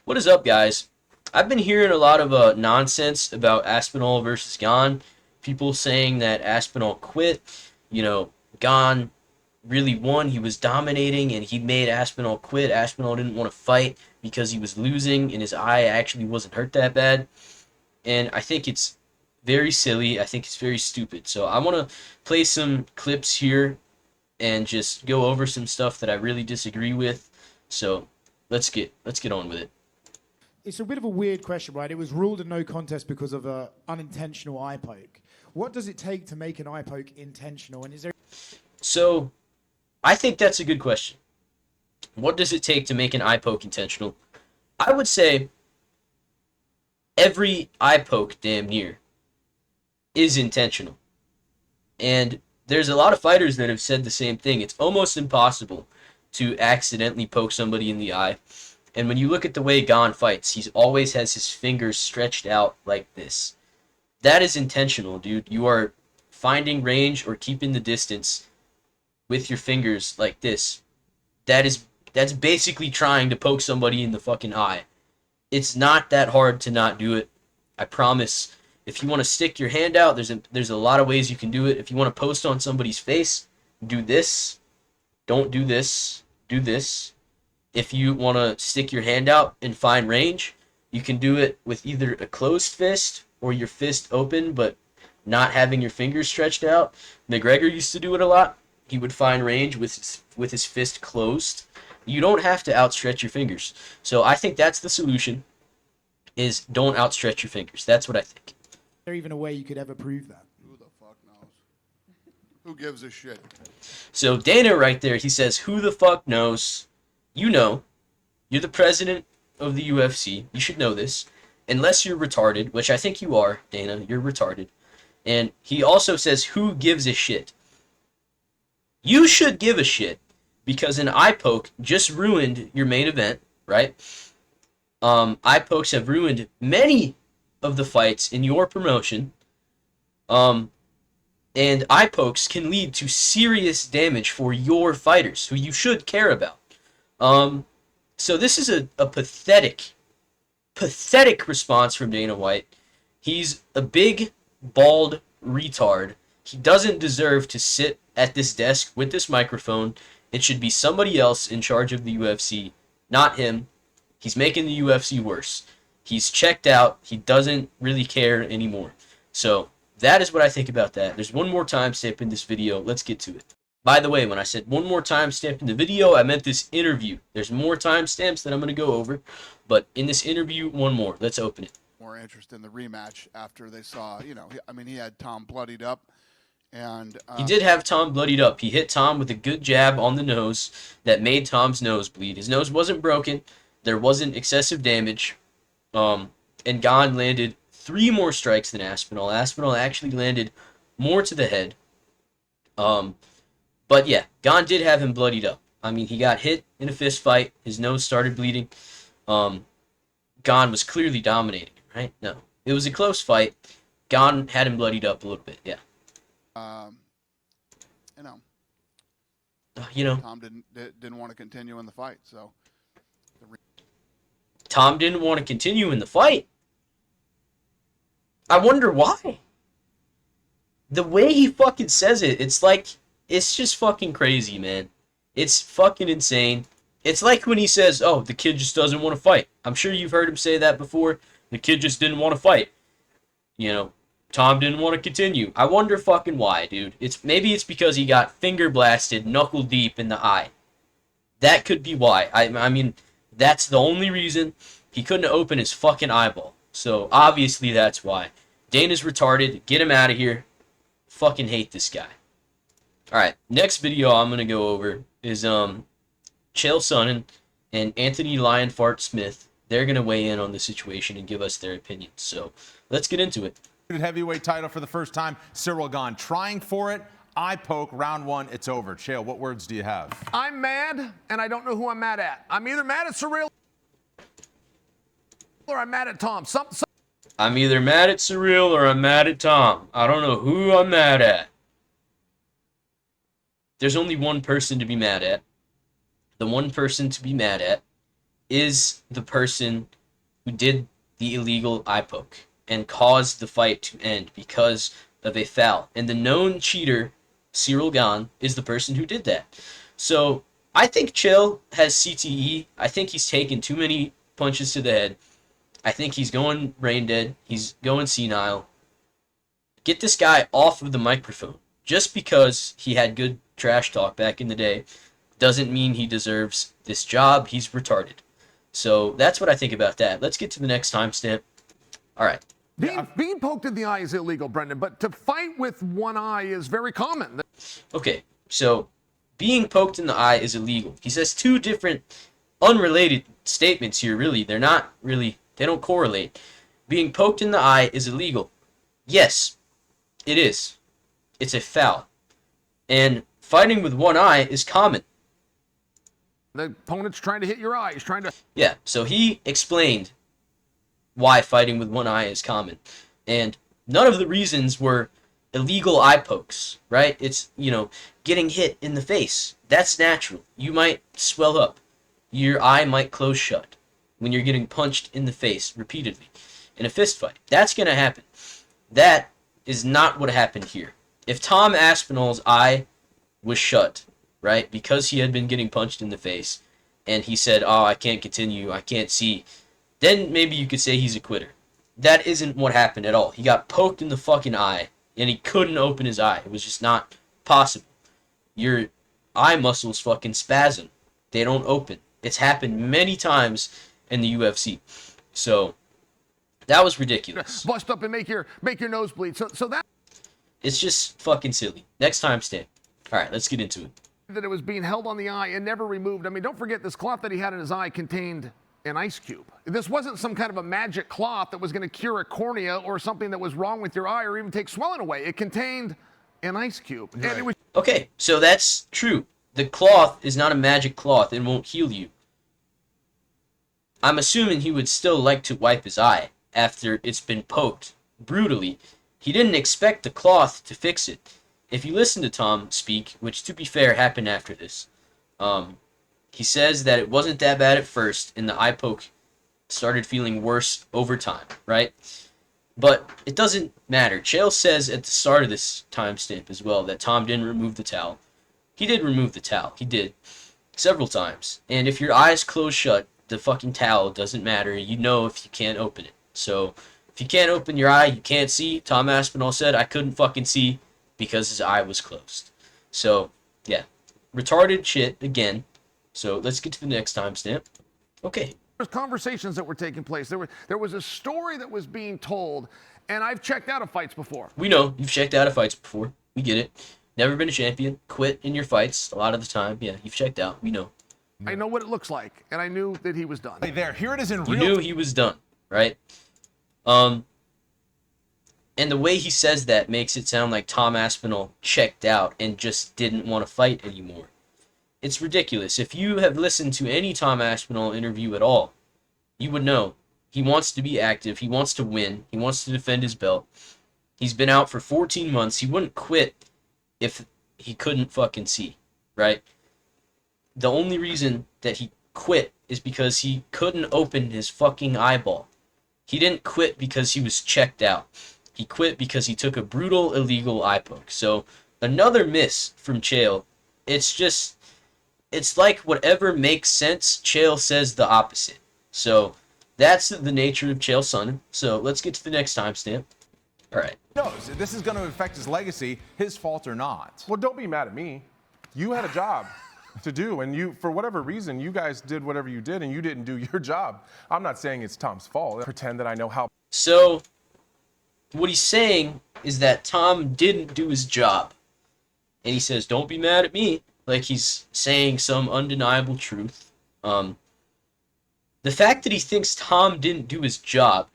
What is up, guys? I've been hearing a lot of nonsense about Aspinall versus Gane. People saying that Aspinall quit. Gane really won. He was dominating, and he made Aspinall quit. Aspinall didn't want to fight because he was losing, and his eye actually wasn't hurt that bad. And I think it's very silly. I think it's very stupid. So I want to play some clips here and just go over some stuff that I really disagree with. So let's get on with it. It's a bit of a weird question, right? It was ruled a no contest because of an unintentional eye poke. What does it take to make an eye poke intentional? And is there... So I think that's a good question. What does it take to make an eye poke intentional? I would say every eye poke, damn near, is intentional. And there's a lot of fighters that have said the same thing. It's almost impossible to accidentally poke somebody in the eye. And when you look at the way Gane fights, he always has his fingers stretched out like this. That is intentional, dude. You are finding range or keeping the distance with your fingers like this. That's basically trying to poke somebody in the fucking eye. It's not that hard to not do it. I promise. If you want to stick your hand out, there's a lot of ways you can do it. If you want to post on somebody's face, do this. Don't do this. Do this. If you want to stick your hand out and find range, you can do it with either a closed fist or your fist open but not having your fingers stretched out. McGregor used to do it a lot. He would find range with his fist closed. You don't have to outstretch your fingers. So I think that's the solution, is don't outstretch your fingers. That's what I think. Is there even a way you could ever prove that? Who the fuck knows? Who gives a shit? So Dana right there, he says, who the fuck knows? You know. You're the president of the UFC. You should know this. Unless you're retarded, which I think you are, Dana. You're retarded. And he also says, who gives a shit? You should give a shit, because an eye poke just ruined your main event, right? Eye pokes have ruined many of the fights in your promotion. And eye pokes can lead to serious damage for your fighters, who you should care about. So this is a pathetic response from Dana White. He's a big, bald retard. He doesn't deserve to sit at this desk with this microphone. It should be somebody else in charge of the UFC, not him. He's making the UFC worse. He's checked out. He doesn't really care anymore. So that is what I think about that. There's one more timestamp in this video. Let's get to it. By the way, when I said one more timestamp in the video, I meant this interview. There's more timestamps that I'm going to go over, but in this interview, one more. Let's open it. More interest in the rematch after they saw, he had Tom bloodied up. And he did have Tom bloodied up. He hit Tom with a good jab on the nose that made Tom's nose bleed. His nose wasn't broken. There wasn't excessive damage. And Gane landed 3 more strikes than Aspinall. Aspinall actually landed more to the head. But yeah, Gane did have him bloodied up. I mean, he got hit in a fist fight. His nose started bleeding. Gane was clearly dominating, right? No. It was a close fight. Gane had him bloodied up a little bit, yeah. Tom didn't want to continue in the fight, so. Tom didn't want to continue in the fight. I wonder why. The way he fucking says it, it's just fucking crazy, man. It's fucking insane. It's like when he says, oh, the kid just doesn't want to fight. I'm sure you've heard him say that before. The kid just didn't want to fight. Tom didn't want to continue. I wonder fucking why, dude. Maybe it's because he got finger blasted knuckle deep in the eye. That could be why. I mean, that's the only reason. He couldn't open his fucking eyeball. So, obviously that's why. Dana's retarded. Get him out of here. Fucking hate this guy. Alright, next video I'm going to go over is Chael Sonnen and Anthony Lionfart Smith. They're going to weigh in on the situation and give us their opinions. So, let's get into it. Heavyweight title for the first time. Ciryl Gane trying for it. Eye poke, round 1, it's over. Chael, what words do you have? I'm mad, and I don't know who I'm mad at. I'm either mad at Ciryl or I'm mad at Tom. I'm either mad at Ciryl or I'm mad at Tom. I don't know who I'm mad at. There's only one person to be mad at. The one person to be mad at is the person who did the illegal eye poke and caused the fight to end because of a foul. And the known cheater, Ciryl Gane, is the person who did that. So I think Chael has CTE. I think he's taken too many punches to the head. I think he's going brain dead. He's going senile. Get this guy off of the microphone. Just because he had good trash talk back in the day doesn't mean he deserves this job. He's retarded. So that's what I think about that. Let's get to the next timestamp. All right. Being poked in the eye is illegal, Brendan, but to fight with one eye is very common. Okay, so being poked in the eye is illegal. He says two different unrelated statements here, really. They're not really, they don't correlate. Being poked in the eye is illegal. Yes, it is. It's a foul. And fighting with one eye is common. The opponent's trying to hit your eye. He's trying to... Yeah, so he explained why fighting with one eye is common. And none of the reasons were illegal eye pokes, right? It's, getting hit in the face. That's natural. You might swell up. Your eye might close shut when you're getting punched in the face repeatedly in a fist fight. That's going to happen. That is not what happened here. If Tom Aspinall's eye was shut, right, because he had been getting punched in the face, and he said, I can't continue, I can't see, then maybe you could say he's a quitter. That isn't what happened at all. He got poked in the fucking eye, and he couldn't open his eye. It was just not possible. Your eye muscles fucking spasm. They don't open. It's happened many times in the UFC. So, that was ridiculous. Bust up and make your nose bleed. So that... It's just fucking silly. Next timestamp. All right, let's get into it. That it was being held on the eye and never removed. I mean, don't forget this cloth that he had in his eye contained an ice cube. This wasn't some kind of a magic cloth that was going to cure a cornea or something that was wrong with your eye or even take swelling away. It contained an ice cube. Right. And it was... Okay, so that's true. The cloth is not a magic cloth. It won't heal you. I'm assuming he would still like to wipe his eye after it's been poked brutally. He didn't expect the cloth to fix it. If you listen to Tom speak, which to be fair happened after this, he says that it wasn't that bad at first, and the eye poke started feeling worse over time, right? But it doesn't matter. Chael says at the start of this timestamp as well that Tom didn't remove the towel. He did remove the towel. He did. Several times. And if your eyes close shut, the fucking towel doesn't matter. You know if you can't open it. So, if you can't open your eye, you can't see. Tom Aspinall said, I couldn't fucking see because his eye was closed. So, yeah. Retarded shit again. So, let's get to the next timestamp. Okay. There's conversations that were taking place. There was a story that was being told, and I've checked out of fights before. We know. You've checked out of fights before. We get it. Never been a champion. Quit in your fights a lot of the time. Yeah, you've checked out. We know. I know what it looks like, and I knew that he was done. There, here it is in You real. knew he was done, right? And the way he says that makes it sound like Tom Aspinall checked out and just didn't want to fight anymore. It's ridiculous. If you have listened to any Tom Aspinall interview at all, you would know he wants to be active, he wants to win, he wants to defend his belt. He's been out for 14 months. He wouldn't quit if he couldn't fucking see, right? The only reason that he quit is because he couldn't open his fucking eyeball. He didn't quit because he was checked out. He quit because he took a brutal, illegal eye poke. So, another miss from Chael. It's like whatever makes sense, Chael says the opposite. So, that's the nature of Chael Sonnen. So, let's get to the next timestamp. All right. Knows this is going to affect his legacy, his fault or not. Well, don't be mad at me. You had a job to do, and you, for whatever reason, you guys did whatever you did, and you didn't do your job. I'm not saying it's Tom's fault. Pretend that I know how. So, what he's saying is that Tom didn't do his job. And he says, don't be mad at me. Like he's saying some undeniable truth. The fact that he thinks Tom didn't do his job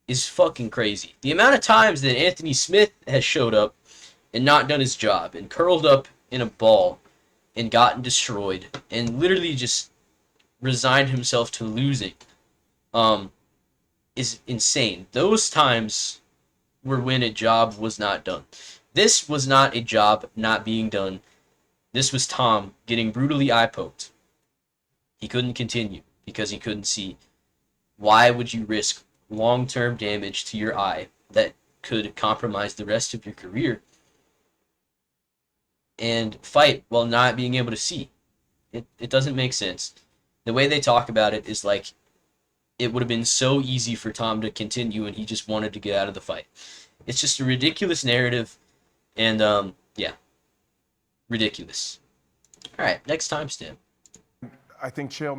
is fucking crazy. The amount of times that Anthony Smith has showed up and not done his job and curled up in a ball and gotten destroyed and literally just resigned himself to losing is insane. Those times were when a job was not done. This was not a job not being done. This was Tom getting brutally eye poked. He couldn't continue. because he couldn't see. Why would you risk long-term damage to your eye that could compromise the rest of your career and fight while not being able to see? It doesn't make sense. The way they talk about it is like it would have been so easy for Tom to continue and he just wanted to get out of the fight. It's just a ridiculous narrative, and yeah, ridiculous. All right, next timestamp. I think Chael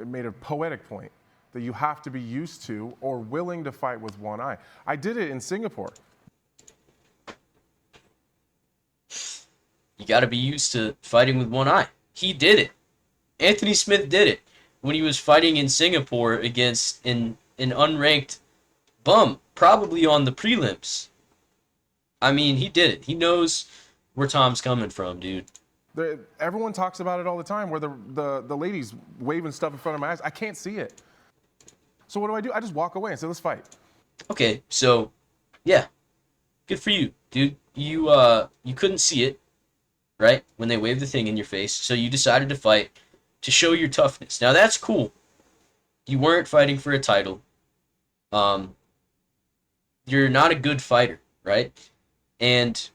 made a poetic point that you have to be used to or willing to fight with one eye. I did it in Singapore. You got to be used to fighting with one eye. He did it. Anthony Smith did it when he was fighting in Singapore against an unranked bum, probably on the prelims. I mean, he did it. He knows where Tom's coming from, dude. Everyone talks about it all the time, where the ladies waving stuff in front of my eyes. I can't see it. So what do? I just walk away and say, let's fight. Okay, so, yeah. Good for you, dude. You couldn't see it, right, when they waved the thing in your face, so you decided to fight to show your toughness. Now, that's cool. You weren't fighting for a title. You're not a good fighter, right? And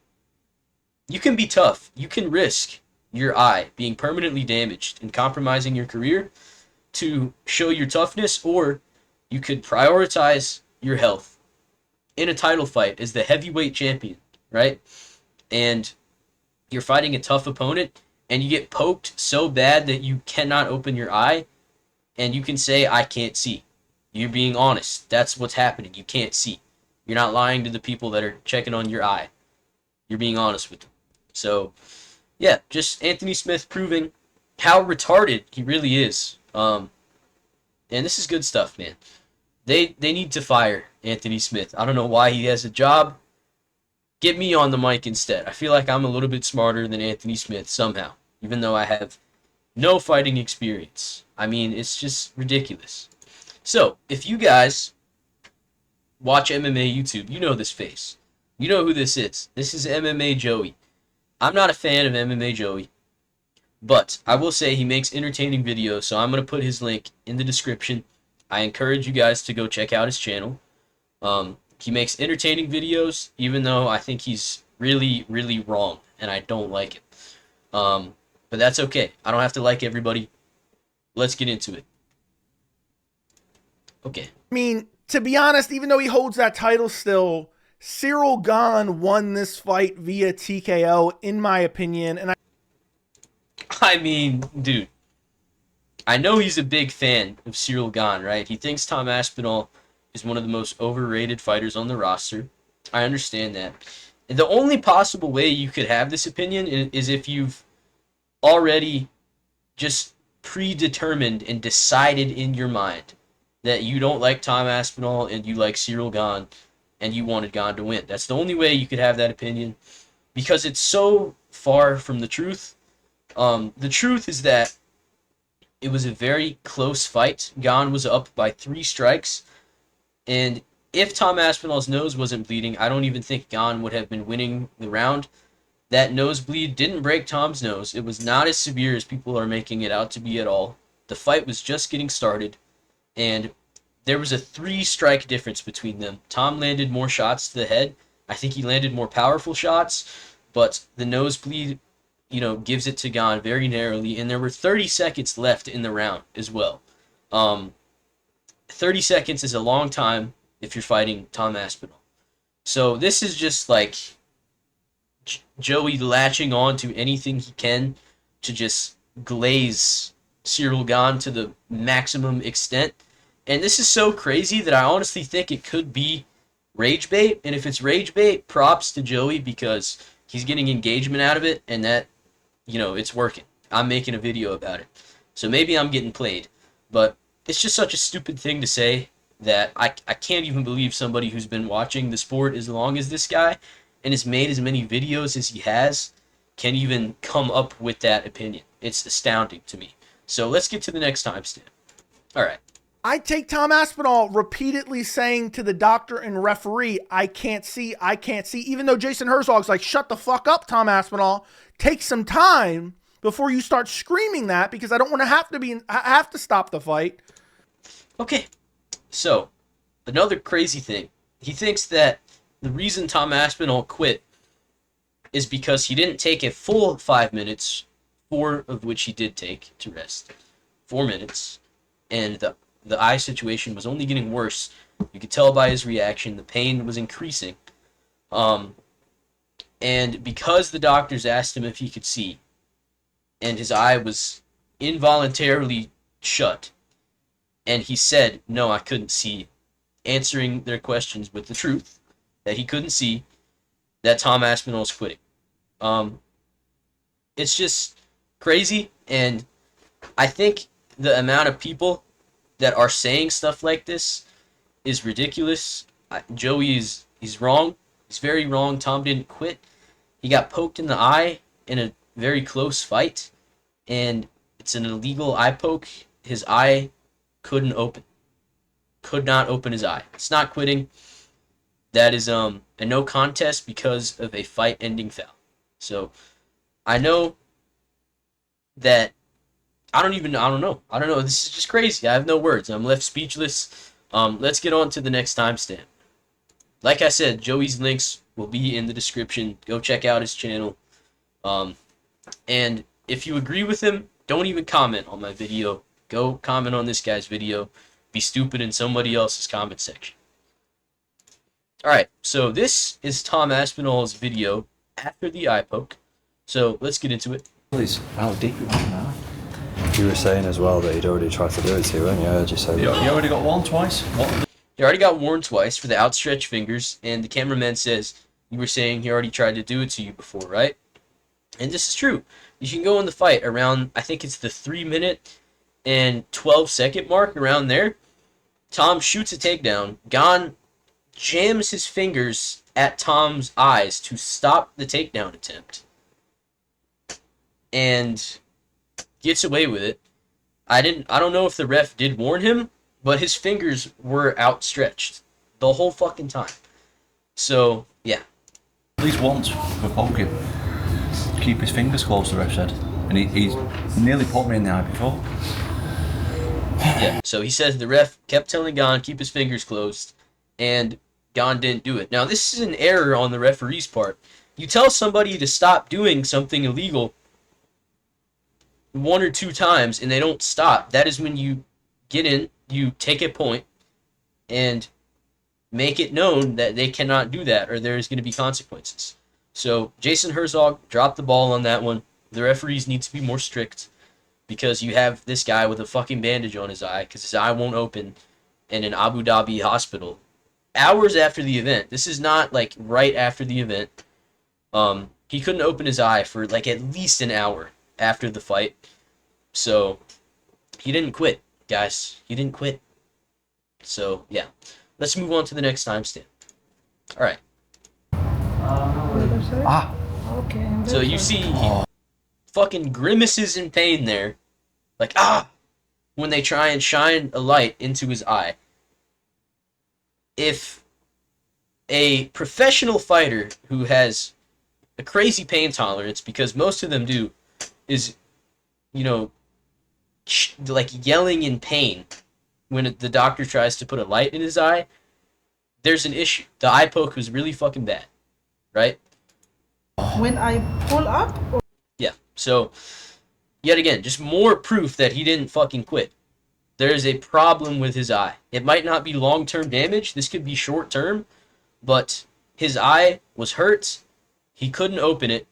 you can be tough. You can risk your eye being permanently damaged and compromising your career to show your toughness, or you could prioritize your health in a title fight as the heavyweight champion, right? And you're fighting a tough opponent and you get poked so bad that you cannot open your eye and you can say, I can't see. You're being honest. That's what's happening. You can't see. You're not lying to the people that are checking on your eye. You're being honest with them. So, yeah, just Anthony Smith proving how retarded he really is. And this is good stuff, man. They need to fire Anthony Smith. I don't know why he has a job. Get me on the mic instead. I feel like I'm a little bit smarter than Anthony Smith somehow, even though I have no fighting experience. I mean, it's just ridiculous. So, if you guys watch MMA YouTube, you know this face. You know who this is. This is MMA Joey. I'm not a fan of MMA Joey, but I will say he makes entertaining videos, so I'm going to put his link in the description. I encourage you guys to go check out his channel. He makes entertaining videos, even though I think he's really, really wrong, and I don't like it. But that's okay. I don't have to like everybody. Let's get into it. Okay. I mean, to be honest, even though he holds that title still, Ciryl Gane won this fight via TKO, in my opinion. And I mean, dude, I know he's a big fan of Ciryl Gane, right? He thinks Tom Aspinall is one of the most overrated fighters on the roster. I understand that. And the only possible way you could have this opinion is if you've already just predetermined and decided in your mind that you don't like Tom Aspinall and you like Ciryl Gane and you wanted Gane to win. That's the only way you could have that opinion, because it's so far from the truth. The truth is that it was a very close fight. Gane was up by 3 strikes, and if Tom Aspinall's nose wasn't bleeding, I don't even think Gane would have been winning the round. That nosebleed didn't break Tom's nose. It was not as severe as people are making it out to be at all. The fight was just getting started, and there was a 3-strike difference between them. Tom landed more shots to the head. I think he landed more powerful shots, but the nosebleed, gives it to Gane very narrowly, and there were 30 seconds left in the round as well. 30 seconds is a long time if you're fighting Tom Aspinall. So this is just like Joey latching on to anything he can to just glaze Ciryl Gane to the maximum extent. And this is so crazy that I honestly think it could be rage bait. And if it's rage bait, props to Joey, because he's getting engagement out of it, and that, it's working. I'm making a video about it. So maybe I'm getting played. But it's just such a stupid thing to say that I can't even believe somebody who's been watching the sport as long as this guy and has made as many videos as he has can even come up with that opinion. It's astounding to me. So let's get to the next timestamp. All right. I take Tom Aspinall repeatedly saying to the doctor and referee, I can't see, even though Jason Herzog's like, shut the fuck up, Tom Aspinall. Take some time before you start screaming that, because I don't want to have to stop the fight. Okay, so another crazy thing. He thinks that the reason Tom Aspinall quit is because he didn't take a full 5 minutes, 4 of which he did take to rest. 4 minutes. And the eye situation was only getting worse. You could tell by his reaction, the pain was increasing. And because the doctors asked him if he could see, and his eye was involuntarily shut, and he said, no, I couldn't see, answering their questions with the truth, that he couldn't see, that Tom Aspinall's quitting. It's just crazy, and I think the amount of people that are saying stuff like this is ridiculous. Joey he's wrong. He's very wrong. Tom didn't quit. He got poked in the eye in a very close fight, and it's an illegal eye poke. His eye couldn't open. Could not open his eye. It's not quitting. That is a no contest because of a fight-ending foul. So I know that I don't know. This is just crazy. I have no words. I'm left speechless. Let's get on to the next timestamp. Like I said, Joey's links will be in the description. Go check out his channel. And if you agree with him, don't even comment on my video. Go comment on this guy's video. Be stupid in somebody else's comment section. Alright, so this is Tom Aspinall's video after the eye poke. So let's get into it. How deep you want now? You were saying as well that he'd already tried to do it to you, weren't you? I heard you say You that. already got warned twice? What? He already got warned twice for the outstretched fingers, and the cameraman says, you were saying he already tried to do it to you before, right? And this is true. You can go in the fight around, I think it's the 3 minute and 12-second mark, around there. Tom shoots a takedown. Gane jams his fingers at Tom's eyes to stop the takedown attempt. And gets away with it. I don't know if the ref did warn him, but his fingers were outstretched the whole fucking time. So, yeah. At least once for poking. Keep his fingers closed, the ref said. And he's nearly poked me in the eye before. Yeah, so he says the ref kept telling Gane keep his fingers closed, and Gane didn't do it. Now, this is an error on the referee's part. You tell somebody to stop doing something illegal 1 or 2 times, and they don't stop. That is when you get in, you take a point, and make it known that they cannot do that, or there's going to be consequences. So, Jason Herzog dropped the ball on that one. The referees need to be more strict, because you have this guy with a fucking bandage on his eye, because his eye won't open in an Abu Dhabi hospital. Hours after the event. This is not, like, right after the event. He couldn't open his eye for, like, at least an hour after the fight. So, he didn't quit, guys. He didn't quit. So, yeah. Let's move on to the next timestamp. Alright. So, you see he fucking grimaces in pain there. Like, when they try and shine a light into his eye. If a professional fighter who has a crazy pain tolerance, because most of them do, is, you know, like yelling in pain when the doctor tries to put a light in his eye, there's an issue. The eye poke was really fucking bad, right? When I pull up? Yeah, so, yet again, just more proof that he didn't fucking quit. There's a problem with his eye. It might not be long-term damage. This could be short-term, but his eye was hurt. He couldn't open it,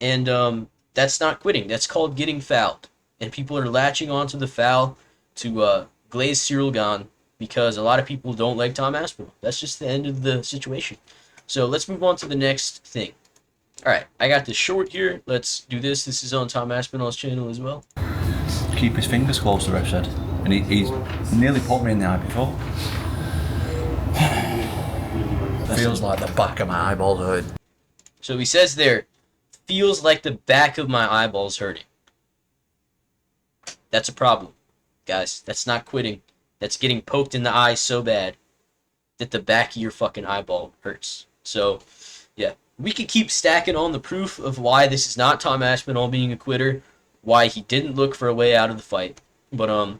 and that's not quitting. That's called getting fouled. And people are latching onto the foul to glaze Ciryl Gane because a lot of people don't like Tom Aspinall. That's just the end of the situation. So let's move on to the next thing. Alright, I got this short here. Let's do this. This is on Tom Aspinall's channel as well. Keep his fingers closed, the ref said. And he's nearly poked me in the eye before. Feels like the back of my eyeballs hurt. So he says there, feels like the back of my eyeballs hurting. That's a problem, guys. That's not quitting. That's getting poked in the eye so bad that the back of your fucking eyeball hurts. So, yeah. We could keep stacking on the proof of why this is not Tom Aspinall being a quitter, why he didn't look for a way out of the fight. But,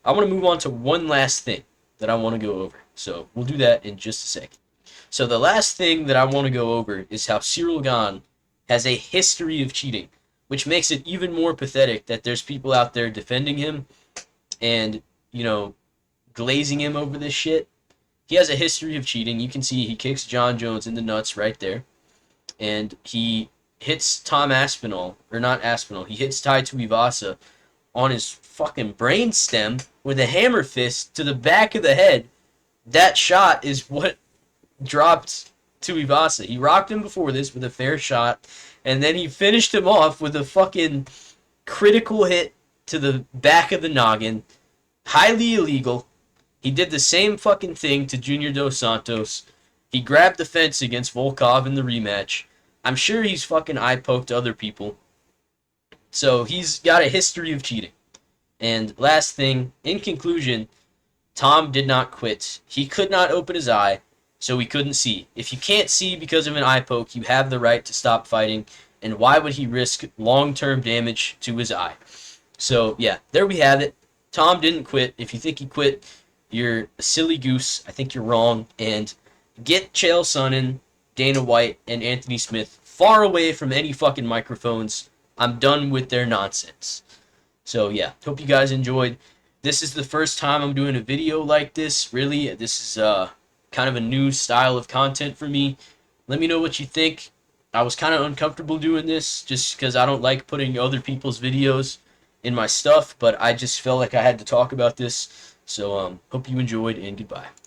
I want to move on to one last thing that I want to go over. So we'll do that in just a second. So the last thing that I want to go over is how Ciryl Gane has a history of cheating, which makes it even more pathetic that there's people out there defending him and, you know, glazing him over this shit. He has a history of cheating. You can see he kicks John Jones in the nuts right there. And he hits Tom Aspinall, or not Aspinall, he hits Tai Tuivasa on his fucking brainstem with a hammer fist to the back of the head. That shot is what dropped Tuivasa. He rocked him before this with a fair shot, and then he finished him off with a fucking critical hit to the back of the noggin. Highly illegal. He did the same fucking thing to Junior Dos Santos. He grabbed the fence against Volkov in the rematch. I'm sure he's fucking eye-poked other people. So he's got a history of cheating. And last thing, in conclusion, Tom did not quit. He could not open his eye, so he couldn't see. If you can't see because of an eye poke, you have the right to stop fighting. And why would he risk long-term damage to his eye? So, yeah, there we have it. Tom didn't quit. If you think he quit, you're a silly goose. I think you're wrong. And get Chael Sonnen, Dana White, and Anthony Smith far away from any fucking microphones. I'm done with their nonsense. So, yeah, hope you guys enjoyed. This is the first time I'm doing a video like this. Really, this is kind of a new style of content for me. Let me know what you think. I was kind of uncomfortable doing this just because I don't like putting other people's videos in my stuff, but I just felt like I had to talk about this. So, hope you enjoyed, and goodbye.